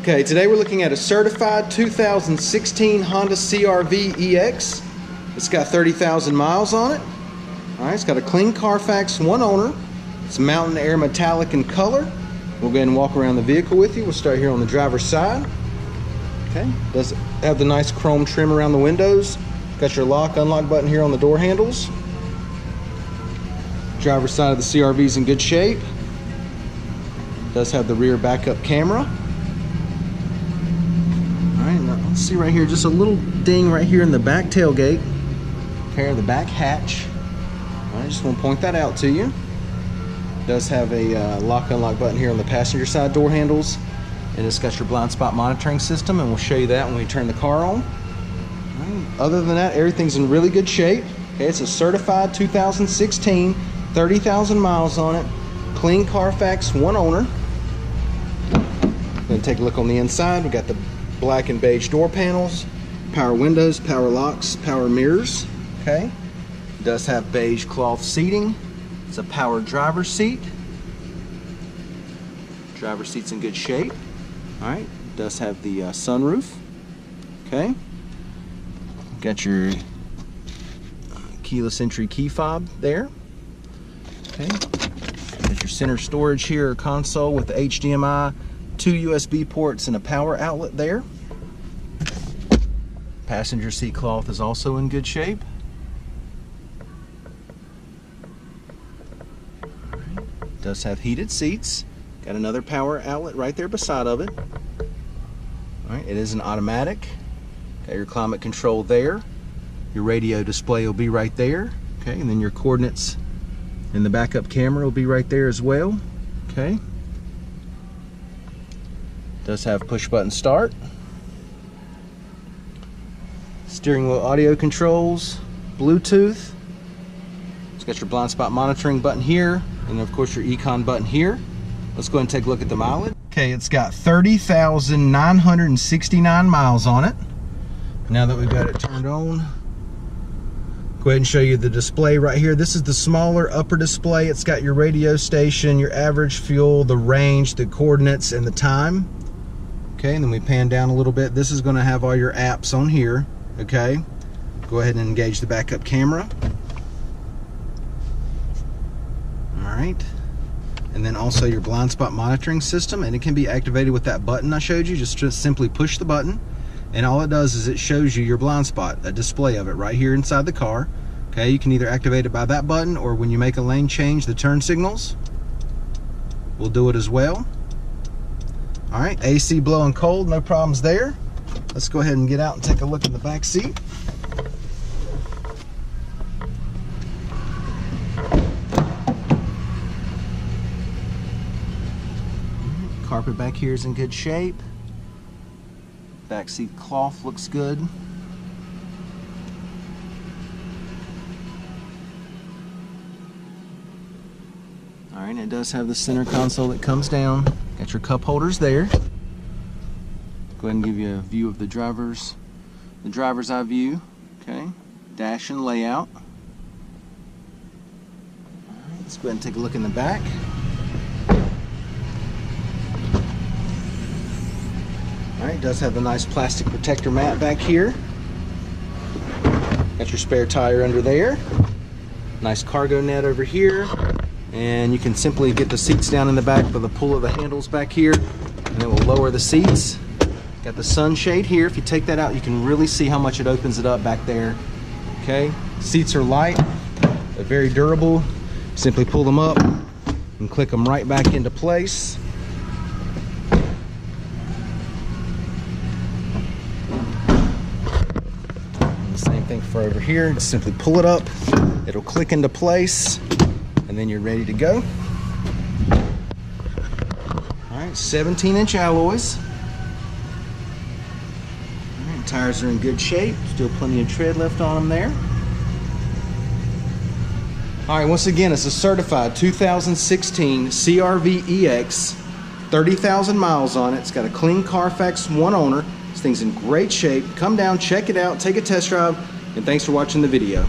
Okay, today we're looking at a certified 2016 Honda CRV EX. It's got 30,000 miles on it. Alright, it's got a clean Carfax, one owner. It's mountain air metallic in color. We'll go ahead and walk around the vehicle with you. We'll start here on the driver's side. Okay, does have the nice chrome trim around the windows. Got your lock, unlock button here on the door handles. Driver's side of the CRV is in good shape. Does have the rear backup camera. Alright, now let's see right here, just a little ding right here in the back tailgate. Okay, the back hatch. I just want to point that out to you. Does have a lock unlock button here on the passenger side door handles, and it's got your blind spot monitoring system, and we'll show you that when we turn the car on. Right. Other than that, everything's in really good shape. Okay, it's a certified 2016, 30,000 miles on it, clean Carfax, one owner. Then take a look on the inside. We got the black and beige door panels, power windows, power locks, power mirrors. Okay, it does have beige cloth seating. It's a power driver's seat. Driver's seat's in good shape. All right, it does have the sunroof. Okay, got your keyless entry key fob there. Okay, got your center storage here, console with the HDMI, 2 USB ports, and a power outlet there. Passenger seat cloth is also in good shape. Does have heated seats. Got another power outlet right there beside of it. Alright, it is an automatic. Got your climate control there. Your radio display will be right there. Okay, and then your coordinates and the backup camera will be right there as well. Okay. Does have push button start. Steering wheel audio controls, Bluetooth. It's got your blind spot monitoring button here, and of course your econ button here. Let's go ahead and take a look at the mileage. Okay, it's got 30,969 miles on it. Now that we've got it turned on, go ahead and show you the display right here. This is the smaller upper display. It's got your radio station, your average fuel, the range, the coordinates, and the time. Okay, and then we pan down a little bit. This is going to have all your apps on here. Okay, go ahead and engage the backup camera. Alright, and then also your blind spot monitoring system, and it can be activated with that button I showed you. Just simply push the button, and all it does is it shows you your blind spot, a display of it right here inside the car. Okay, you can either activate it by that button, or when you make a lane change, the turn signals will do it as well. Alright, AC blowing cold, no problems there. Let's go ahead and get out and take a look in the back seat. Carpet back here is in good shape. Back seat cloth looks good. Alright, and it does have the center console that comes down. Got your cup holders there. Go ahead and give you a view of the driver's eye view. Okay, dash and layout. Alright, let's go ahead and take a look in the back. Alright, it does have a nice plastic protector mat back here. Got your spare tire under there. Nice cargo net over here. And you can simply get the seats down in the back by the pull of the handles back here, and it will lower the seats. Got the sunshade here. If you take that out, you can really see how much it opens it up back there. Okay, seats are light, they're very durable. Simply pull them up and click them right back into place. And the same thing for over here. Just simply pull it up, it'll click into place, and then you're ready to go. Alright, 17-inch alloys. Alright, tires are in good shape. Still plenty of tread left on them there. Alright, once again, it's a certified 2016 CRV EX. 30,000 miles on it. It's got a clean Carfax, one owner. This thing's in great shape. Come down, check it out, take a test drive, and thanks for watching the video.